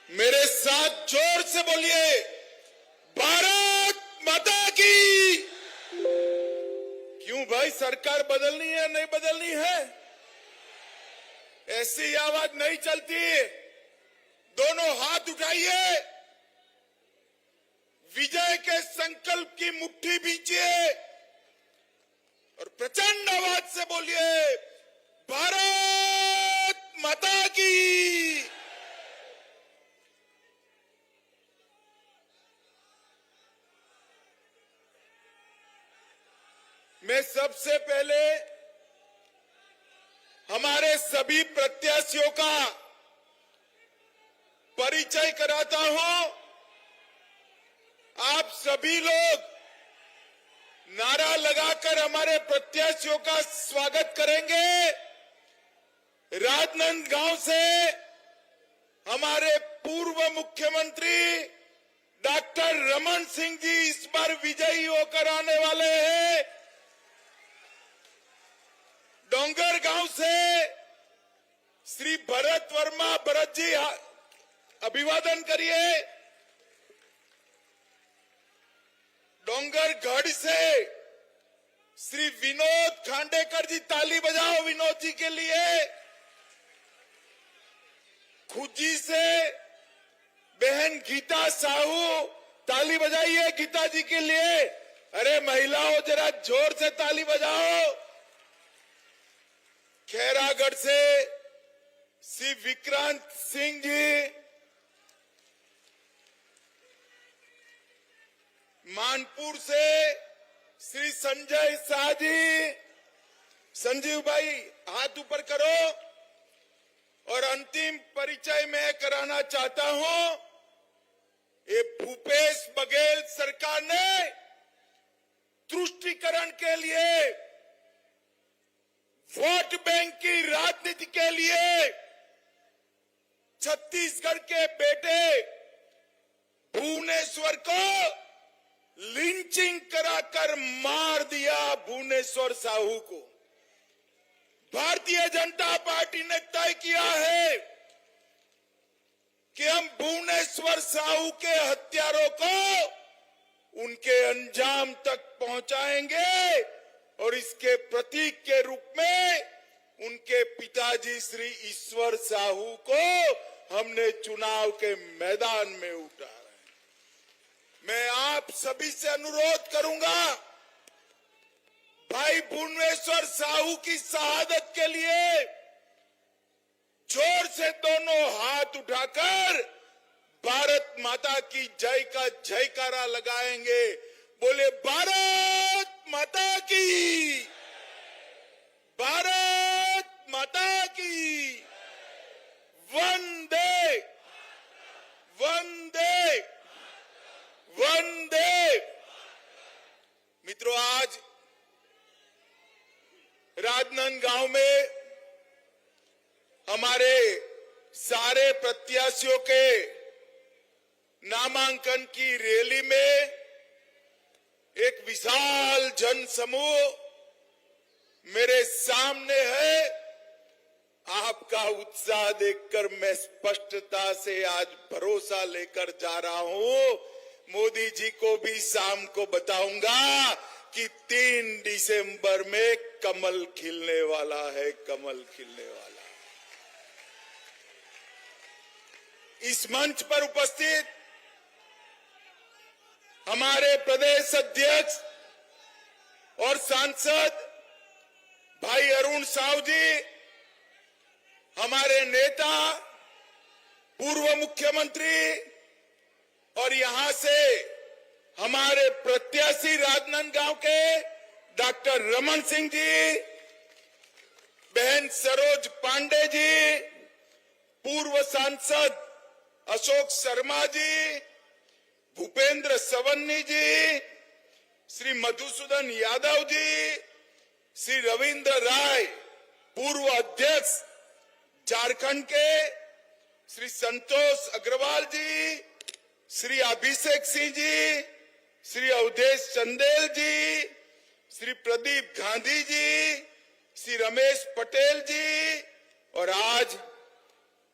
मेरे साथ जोर से बोलिए, भारत माता की। क्यों भाई, सरकार बदलनी है नहीं बदलनी है? ऐसी आवाज नहीं चलती। दोनों हाथ उठाइए, विजय के संकल्प की मुट्ठी बींचिए और प्रचंड आवाज से बोलिए, भारत माता की। मैं सबसे पहले हमारे सभी प्रत्याशियों का परिचय कराता हूं। आप सभी लोग नारा लगाकर हमारे प्रत्याशियों का स्वागत करेंगे। राजनांदगांव से हमारे पूर्व मुख्यमंत्री डॉक्टर रमन सिंह जी इस बार विजयी होकर आने वाले हैं। डोंगरगांव से श्री भरत वर्मा, भरत जी अभिवादन करिए। डोंगरगढ़ से श्री विनोद खांडेकर जी, ताली बजाओ विनोद जी के लिए। खुजी से बहन गीता साहू, ताली बजाइए गीता जी के लिए। अरे महिलाओं, जरा जोर से ताली बजाओ। खैरागढ़ से श्री विक्रांत सिंह जी, मानपुर से श्री संजय शाह जी। संजीव भाई हाथ ऊपर करो। और अंतिम परिचय मैं कराना चाहता हूं, ये भूपेश बघेल सरकार ने तुष्टीकरण के लिए, वोट बैंक की राजनीति के लिए छत्तीसगढ़ के बेटे भुवनेश्वर को लिंचिंग कराकर मार दिया। भुवनेश्वर साहू को भारतीय जनता पार्टी ने तय किया है कि हम भुवनेश्वर साहू के हत्यारों को उनके अंजाम तक पहुंचाएंगे और इसके प्रतीक के रूप में उनके पिताजी श्री ईश्वर साहू को हमने चुनाव के मैदान में उतारा। मैं आप सभी से अनुरोध करूंगा, भाई भुवनेश्वर साहू की शहादत के लिए जोर से दोनों हाथ उठाकर भारत माता की जय का जयकारा लगाएंगे। बोले, भारत माता की, भारत माता की। वंदे वंदे वंदे। मित्रों, आज राजनांदगांव में हमारे सारे प्रत्याशियों के नामांकन की रैली में एक विशाल जन समूह मेरे सामने है। आपका उत्साह देखकर मैं स्पष्टता से आज भरोसा लेकर जा रहा हूं। मोदी जी को भी शाम को बताऊंगा कि 3 दिसंबर में कमल खिलने वाला है, कमल खिलने वाला। इस मंच पर उपस्थित हमारे प्रदेश अध्यक्ष और सांसद भाई अरुण साहू जी, हमारे नेता पूर्व मुख्यमंत्री और यहां से हमारे प्रत्याशी राजनांदगांव के डॉक्टर रमन सिंह जी, बहन सरोज पांडे जी, पूर्व सांसद अशोक शर्मा जी, भूपेंद्र सवन्नी जी, श्री मधुसूदन यादव जी, श्री रविंद्र राय, पूर्व अध्यक्ष झारखंड के, श्री संतोष अग्रवाल जी, श्री अभिषेक सिंह जी, श्री अवधेश चंदेल जी, श्री प्रदीप गांधी जी, श्री रमेश पटेल जी और आज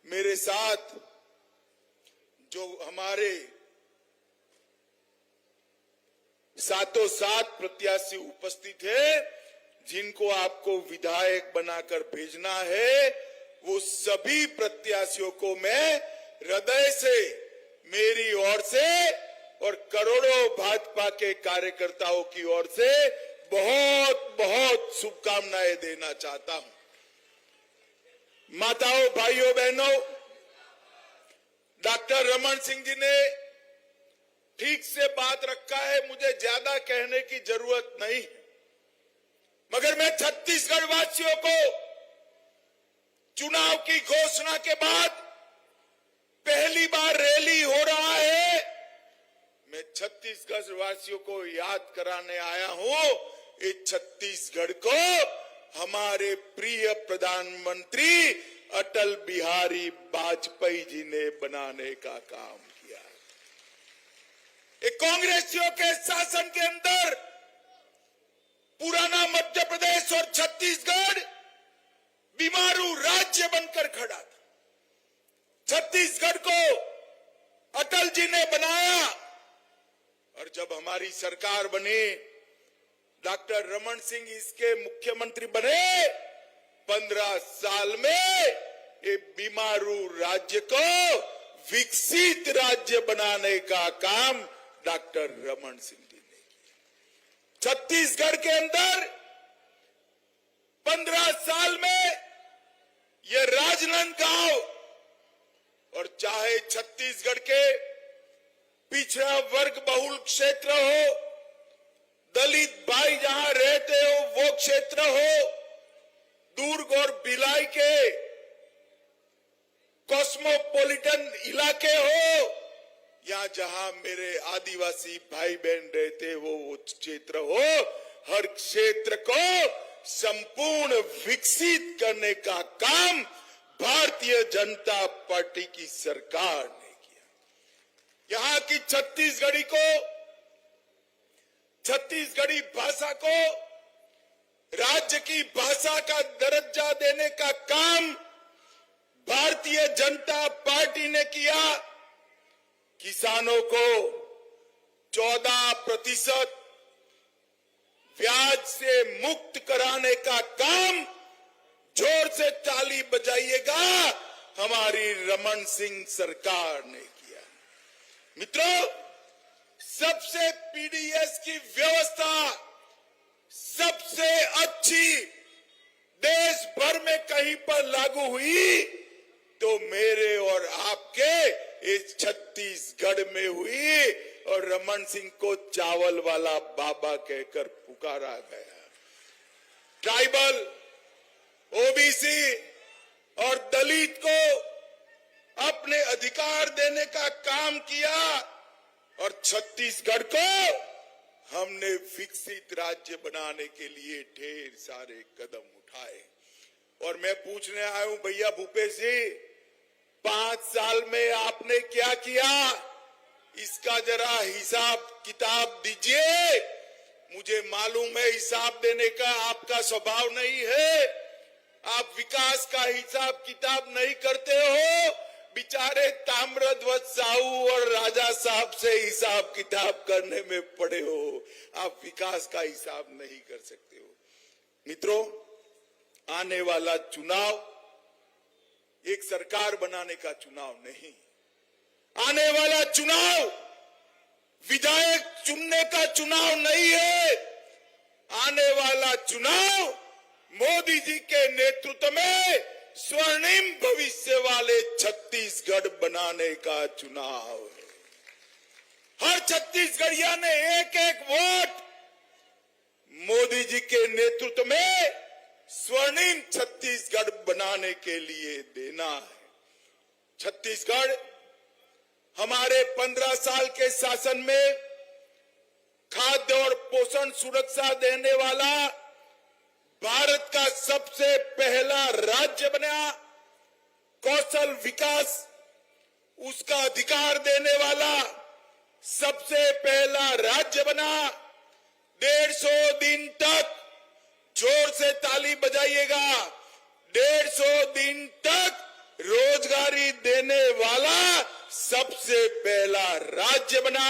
मेरे साथ जो हमारे सातों सात प्रत्याशी उपस्थित है, जिनको आपको विधायक बनाकर भेजना है, वो सभी प्रत्याशियों को मैं हृदय से, मेरी ओर से और करोड़ों भाजपा के कार्यकर्ताओं की ओर से बहुत बहुत शुभकामनाएं देना चाहता हूं। माताओं, भाइयों, बहनों, डॉक्टर रमन सिंह जी ने ठीक से बात रखा है, मुझे ज्यादा कहने की जरूरत नहीं, मगर मैं छत्तीसगढ़ वासियों को चुनाव की घोषणा के बाद पहली बार रैली हो रहा है, मैं छत्तीसगढ़ वासियों को याद कराने आया हूं, इस छत्तीसगढ़ को हमारे प्रिय प्रधानमंत्री अटल बिहारी वाजपेयी जी ने बनाने का काम किया। कांग्रेसियों के शासन के अंदर पुराना मध्य प्रदेश और छत्तीसगढ़ बीमारू राज्य बनकर खड़ा था। छत्तीसगढ़ को अटल जी ने बनाया और जब हमारी सरकार बनी, डॉक्टर रमन सिंह इसके मुख्यमंत्री बने, 15 साल में ये बीमारू राज्य को विकसित राज्य बनाने का काम डॉक्टर रमन सिंह जी ने किया। छत्तीसगढ़ के अंदर 15 साल में ये राजनांदगांव, और चाहे छत्तीसगढ़ के पिछड़ा वर्ग बहुल क्षेत्र हो, दलित भाई जहां रहते हो वो क्षेत्र हो, दुर्ग और भिलाई के कॉस्मोपॉलिटन इलाके हो, या जहां मेरे आदिवासी भाई बहन रहते वो क्षेत्र हो, हर क्षेत्र को संपूर्ण विकसित करने का काम भारतीय जनता पार्टी की सरकार ने किया। यहां की छत्तीसगढ़ी भाषा को राज्य की भाषा का दर्जा देने का काम भारतीय जनता पार्टी ने किया। किसानों को 14% ब्याज से मुक्त कराने का काम, जोर से ताली बजाइएगा, हमारी रमन सिंह सरकार ने किया। मित्रों, सबसे पीडीएस की व्यवस्था सबसे अच्छी देश भर में कहीं पर लागू हुई तो मेरे और आपके इस छत्तीसगढ़ में हुई, और रमन सिंह को चावल वाला बाबा कहकर पुकारा गया। ट्राइबल, ओबीसी और दलित को अपने अधिकार देने का काम किया, और छत्तीसगढ़ को हमने विकसित राज्य बनाने के लिए ढेर सारे कदम उठाए। और मैं पूछने आया हूं, भैया भूपेश जी, 5 साल में आपने क्या किया, इसका जरा हिसाब किताब दीजिए। मुझे मालूम है हिसाब देने का आपका स्वभाव नहीं है, आप विकास का हिसाब किताब नहीं करते हो। बेचारे ताम्रध्वज साहू और राजा साहब से हिसाब किताब करने में पड़े हो, आप विकास का हिसाब नहीं कर सकते हो। मित्रों, आने वाला चुनाव एक सरकार बनाने का चुनाव नहीं, आने वाला चुनाव विधायक चुनने का चुनाव नहीं है। आने वाला चुनाव मोदी जी के नेतृत्व में स्वर्णिम भविष्य वाले छत्तीसगढ़ बनाने का चुनाव है। हर छत्तीसगढ़िया ने एक एक वोट मोदी जी के नेतृत्व में स्वर्णिम छत्तीसगढ़ बनाने के लिए देना है। छत्तीसगढ़ हमारे 15 साल के शासन में खाद्य और पोषण सुरक्षा देने वाला भारत का सबसे पहला राज्य बना। कौशल विकास उसका अधिकार देने वाला सबसे पहला राज्य बना। 150 दिन तक, जोर से ताली बजाइएगा, 150 दिन तक रोजगारी देने वाला सबसे पहला राज्य बना,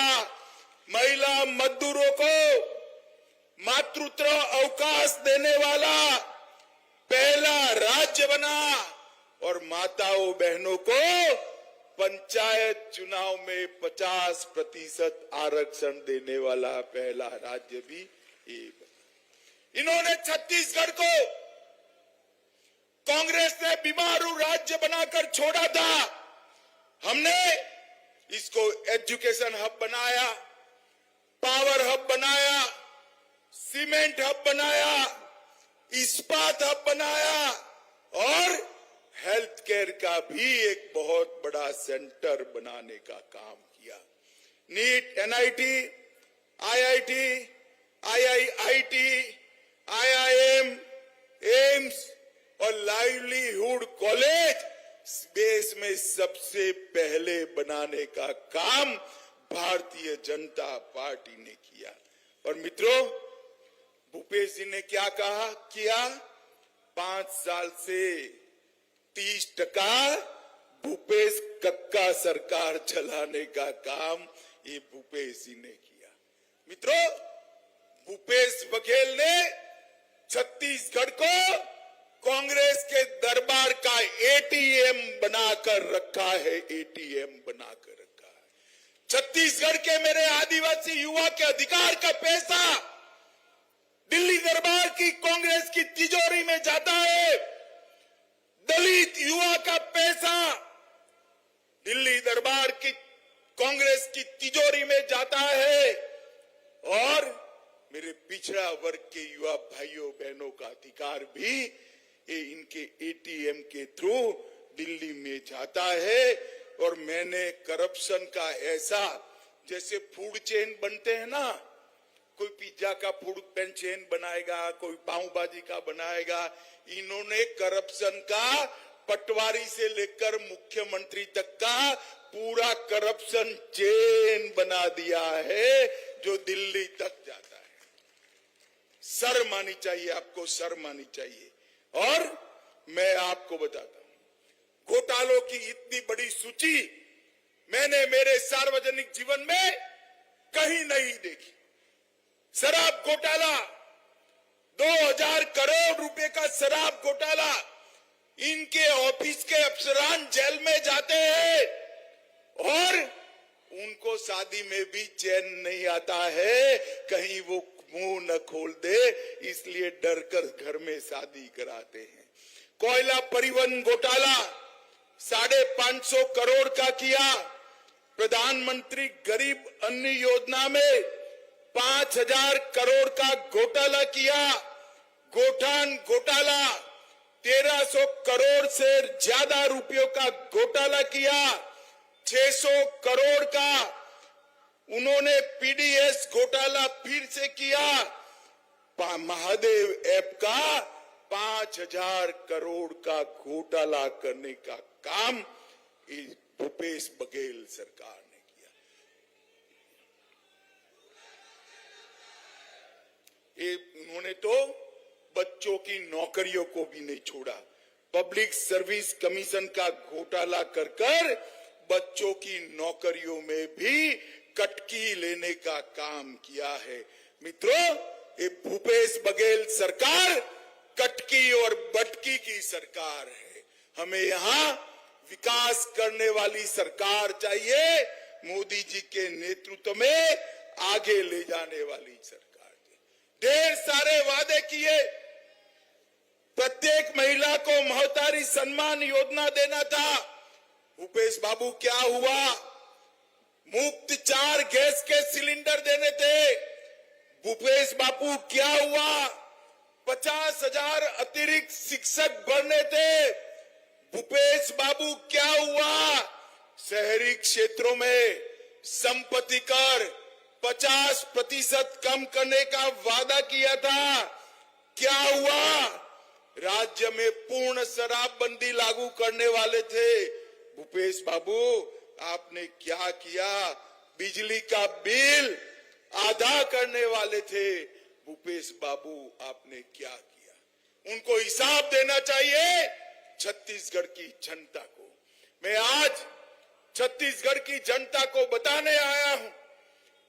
महिला मजदूरों को मातृत्व अवकाश देने वाला पहला राज्य बना और माताओं बहनों को पंचायत चुनाव में 50% आरक्षण देने वाला पहला राज्य भी ये बना। इन्होंने छत्तीसगढ़ को कांग्रेस ने बीमारू राज्य बनाकर छोड़ा था। हमने इसको एजुकेशन हब बनाया, पावर हब बनाया, सीमेंट हब बनाया, इस्पात हब बनाया और हेल्थ केयर का भी एक बहुत बड़ा सेंटर बनाने का काम किया। NEET, NIT, IIT, IIT, IIM, AIIMS और लाइवलीहुड कॉलेज देश में सबसे पहले बनाने का काम भारतीय जनता पार्टी ने किया। और मित्रों, भूपेश जी ने क्या किया? 5 साल से 30% भूपेश कक्का सरकार चलाने का काम ये भूपेश जी ने किया। मित्रों, भूपेश बघेल ने छत्तीसगढ़ को कांग्रेस के दरबार का एटीएम बनाकर रखा है, एटीएम बनाकर रखा है। छत्तीसगढ़ के मेरे आदिवासी युवा के अधिकार का पैसा दिल्ली दरबार की कांग्रेस की तिजोरी में जाता है। दलित युवा का पैसा दिल्ली दरबार की कांग्रेस की तिजोरी में जाता है और मेरे पिछड़ा वर्ग के युवा भाइयों बहनों का अधिकार भी ये इनके एटीएम के थ्रू दिल्ली में जाता है। और मैंने करप्शन का ऐसा, जैसे फूड चेन बनते हैं ना, कोई पिज्जा का फूड चेन बनाएगा, कोई पाव भाजी का बनाएगा, इन्होंने करप्शन का पटवारी से लेकर मुख्यमंत्री तक का पूरा करप्शन चेन बना दिया है जो दिल्ली तक जाता है। शर्म आनी चाहिए आपको, शर्म आनी चाहिए। और मैं आपको बताता हूं, घोटालों की इतनी बड़ी सूची मैंने मेरे सार्वजनिक जीवन में कहीं नहीं देखी। शराब घोटाला, 2000 करोड़ रुपए का शराब घोटाला, इनके ऑफिस के अफसरान जेल में जाते हैं और उनको शादी में भी चैन नहीं आता है, कहीं वो मुंह न खोल दे, इसलिए डरकर घर में शादी कराते हैं। कोयला परिवहन घोटाला 550 करोड़ का किया। प्रधानमंत्री गरीब अन्न योजना में 5000 करोड़ का घोटाला किया। गोठान घोटाला 1300 करोड़ से ज्यादा रुपयों का घोटाला किया। 600 करोड़ का उन्होंने पीडीएस घोटाला फिर से किया। महादेव ऐप का 5000 करोड़ का घोटाला करने का काम भूपेश बघेल सरकार ने किया। उन्होंने तो बच्चों की नौकरियों को भी नहीं छोड़ा। पब्लिक सर्विस कमीशन का घोटाला कर बच्चों की नौकरियों में भी कटकी लेने का काम किया है। मित्रों, ये भूपेश बघेल सरकार कटकी और बटकी की सरकार है। हमें यहाँ विकास करने वाली सरकार चाहिए, मोदी जी के नेतृत्व में आगे ले जाने वाली सरकार। ढेर सारे वादे किए, प्रत्येक महिला को महतारी सम्मान योजना देना था। भूपेश बाबू क्या हुआ? मुफ्त 4 गैस के सिलेंडर देने थे। भूपेश बाबू क्या हुआ? 50,000 अतिरिक्त शिक्षक भरने थे। भूपेश बाबू क्या हुआ? शहरी क्षेत्रों में संपत्ति कर 50% कम करने का वादा किया था। क्या हुआ? राज्य में पूर्ण शराबबंदी लागू करने वाले थे। भूपेश बाबू आपने क्या किया? बिजली का बिल आधा करने वाले थे। भूपेश बाबू आपने क्या किया? उनको हिसाब देना चाहिए छत्तीसगढ़ की जनता को। मैं आज छत्तीसगढ़ की जनता को बताने आया हूं,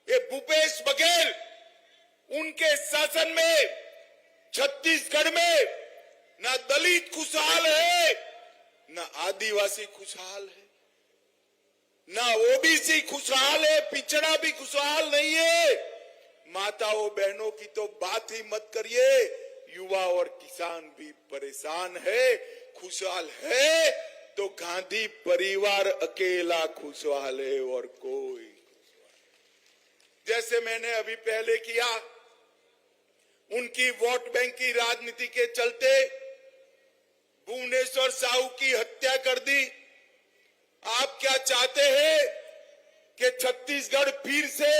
ये भूपेश बघेल, उनके शासन में छत्तीसगढ़ में ना दलित खुशहाल है, ना आदिवासी खुशहाल है, ना ओबीसी खुशहाल है, पिछड़ा भी खुशहाल नहीं है। माताओं बहनों की तो बात ही मत करिए, युवा और किसान भी परेशान है। खुशहाल है तो गांधी परिवार अकेला खुशहाल है और कोई। जैसे मैंने अभी पहले किया, उनकी वोट बैंक की राजनीति के चलते भुवनेश्वर साहू की हत्या कर दी। आप क्या चाहते हैं कि छत्तीसगढ़ फिर से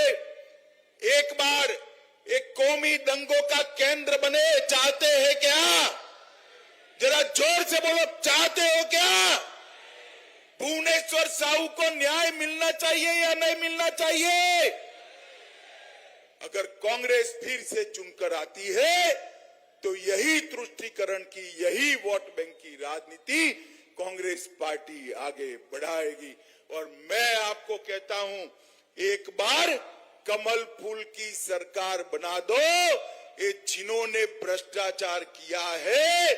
एक बार एक कौमी दंगों का केंद्र बने? चाहते हैं क्या? जरा जोर से बोलो, चाहते हो क्या? भुवनेश्वर साहू को न्याय मिलना चाहिए या नहीं मिलना चाहिए? अगर कांग्रेस फिर से चुनकर आती है तो यही तुष्टीकरण की, यही वोट बैंक की राजनीति कांग्रेस पार्टी आगे बढ़ाएगी। और मैं आपको कहता हूं, एक बार कमल फूल की सरकार बना दो। ये जिन्होंने भ्रष्टाचार किया है,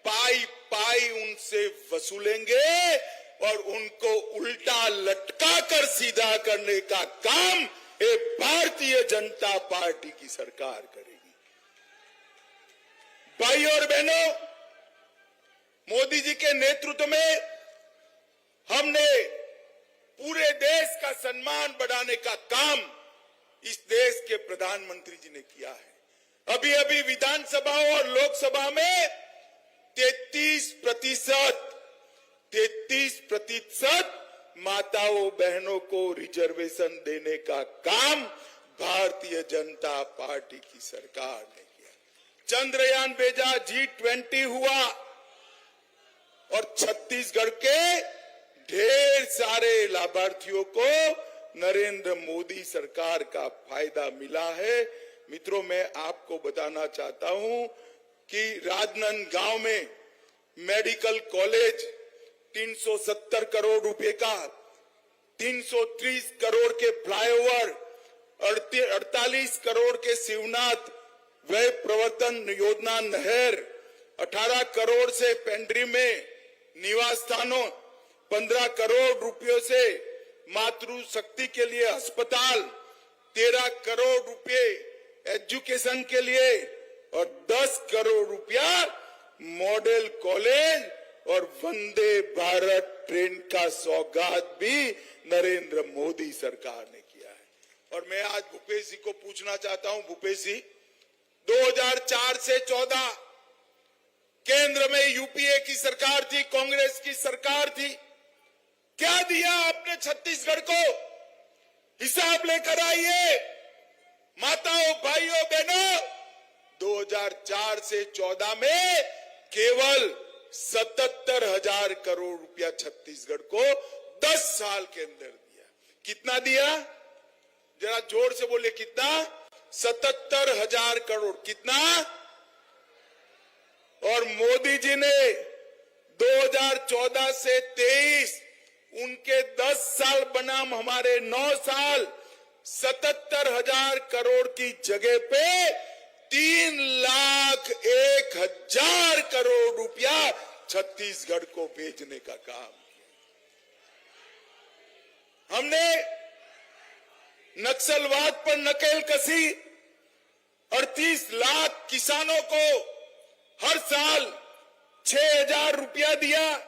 पाई पाई उनसे वसूलेंगे और उनको उल्टा लटका कर सीधा करने का काम ये भारतीय जनता पार्टी की सरकार करेगी। भाई और बहनों, मोदी जी के नेतृत्व में हमने पूरे देश का सम्मान बढ़ाने का काम इस देश के प्रधानमंत्री जी ने किया है। अभी अभी विधानसभा और लोकसभा में 33% माताओं बहनों को रिजर्वेशन देने का काम भारतीय जनता पार्टी की सरकार ने किया। चंद्रयान भेजा, G20 हुआ और छत्तीसगढ़ के ढेर सारे लाभार्थियों को नरेंद्र मोदी सरकार का फायदा मिला है। मित्रों, मैं आपको बताना चाहता हूं कि राजनांदगांव में मेडिकल कॉलेज 370 करोड़ रुपए का, 330 करोड़ के फ्लाईओवर, 48 करोड़ के शिवनाथ व्यय प्रवर्तन योजना नहर, 18 करोड़ से पेंड्री में निवास स्थानों, 15 करोड़ रुपयों से मातृ शक्ति के लिए अस्पताल, 13 करोड़ रुपए एजुकेशन के लिए और 10 करोड़ रुपया मॉडल कॉलेज और वंदे भारत ट्रेन का सौगात भी नरेंद्र मोदी सरकार ने किया है। और मैं आज भूपेश जी को पूछना चाहता हूं, भूपेश जी, 2004 से 14 केंद्र में यूपीए की सरकार थी, कांग्रेस की सरकार थी, क्या दिया आपने छत्तीसगढ़ को? हिसाब लेकर आइए। माताओं भाइयों बहनों, 2004 से 14 में केवल 77,000 करोड़ रुपया छत्तीसगढ़ को 10 साल के अंदर दिया। कितना दिया? जरा जोर से बोले, कितना? 77,000 करोड़। कितना? और मोदी जी ने 2014 से 23 उनके 10 साल बनाम हमारे 9 साल 77,000 करोड़ की जगह पे 3,01,000 करोड़ रुपया छत्तीसगढ़ को भेजने का काम किया। हमने नक्सलवाद पर नकेल कसी, 38 लाख किसानों को हर साल 6,000 रुपया दिया,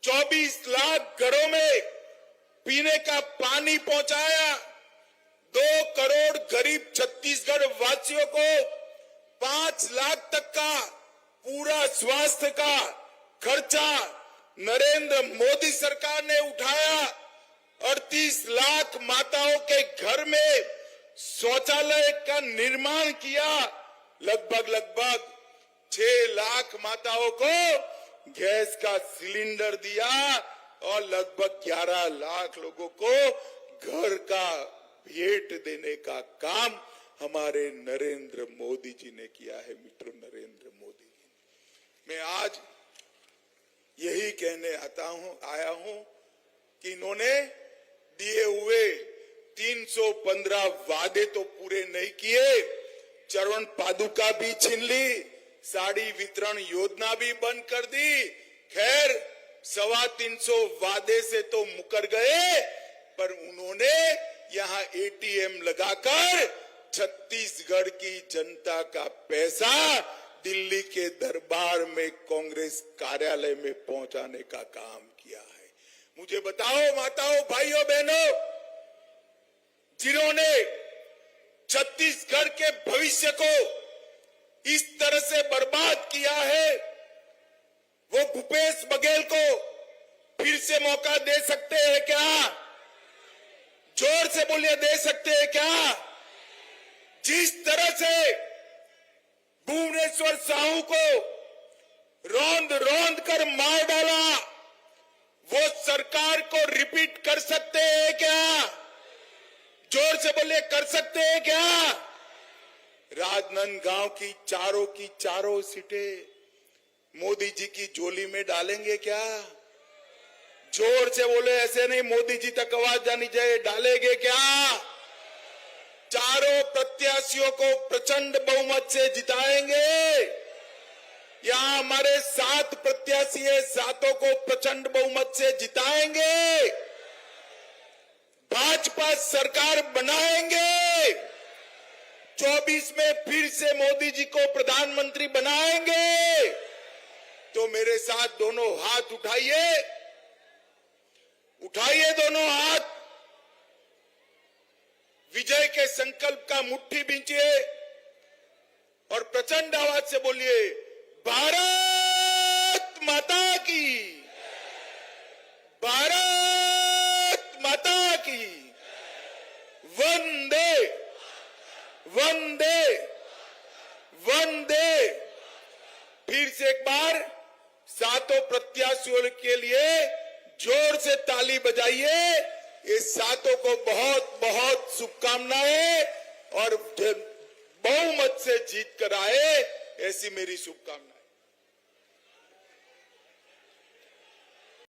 24 लाख घरों में पीने का पानी पहुंचाया, 2 करोड़ गरीब छत्तीसगढ़ वासियों को 5 लाख तक का पूरा स्वास्थ्य का खर्चा नरेंद्र मोदी सरकार ने उठाया। 38 लाख माताओं के घर में शौचालय का निर्माण किया। लगभग 6 लाख माताओं को गैस का सिलेंडर दिया और लगभग 11 लाख लोगों को घर का भेंट देने का काम हमारे नरेंद्र मोदी जी ने किया है। मित्रों, नरेंद्र मोदी जी, मैं आज यही कहने आया हूं कि इन्होंने 315 वादे तो पूरे नहीं किए, चरण पादुका भी छीन ली, साड़ी वितरण योजना भी बंद कर दी। खैर 325 वादे से तो मुकर गए, पर उन्होंने यहां एटीएम लगाकर छत्तीसगढ़ की जनता का पैसा दिल्ली के दरबार में कांग्रेस कार्यालय में पहुंचाने का काम किया है। मुझे बताओ माताओं, भाइयों, बहनों, जिन्होंने छत्तीसगढ़ के भविष्य को इस तरह से बर्बाद किया है, वो भूपेश बघेल को फिर से मौका दे सकते हैं क्या? जोर से बोलिए, दे सकते हैं क्या? जिस तरह से भुवनेश्वर साहू को रौंद रौंद कर मार डाला, वो सरकार को रिपीट कर सकते हैं क्या? जोर से बोलिए, कर सकते हैं क्या? राजनांदगांव की चारों सीटें मोदी जी की झोली में डालेंगे क्या? जोर से बोले, ऐसे नहीं, मोदी जी तक आवाज जानी चाहिए, डालेंगे क्या? चारों प्रत्याशियों को प्रचंड बहुमत से जिताएंगे या हमारे 7 प्रत्याशी है, 7 को प्रचंड बहुमत से जिताएंगे? भाजपा सरकार बनाएंगे, 24 में फिर से मोदी जी को प्रधानमंत्री बनाएंगे? तो मेरे साथ दोनों हाथ उठाइए, उठाइए दोनों हाथ, विजय के संकल्प का मुट्ठी बींचिए और प्रचंड आवाज से बोलिए, भारत माता की, भारत माता की, वंदे वंदे वंदे। फिर से एक बार 7 प्रत्याशियों के लिए जोर से ताली बजाइए। ये 7 को बहुत बहुत शुभकामनाएं और बहुमत से जीत कर आए, ऐसी मेरी शुभकामनाएं।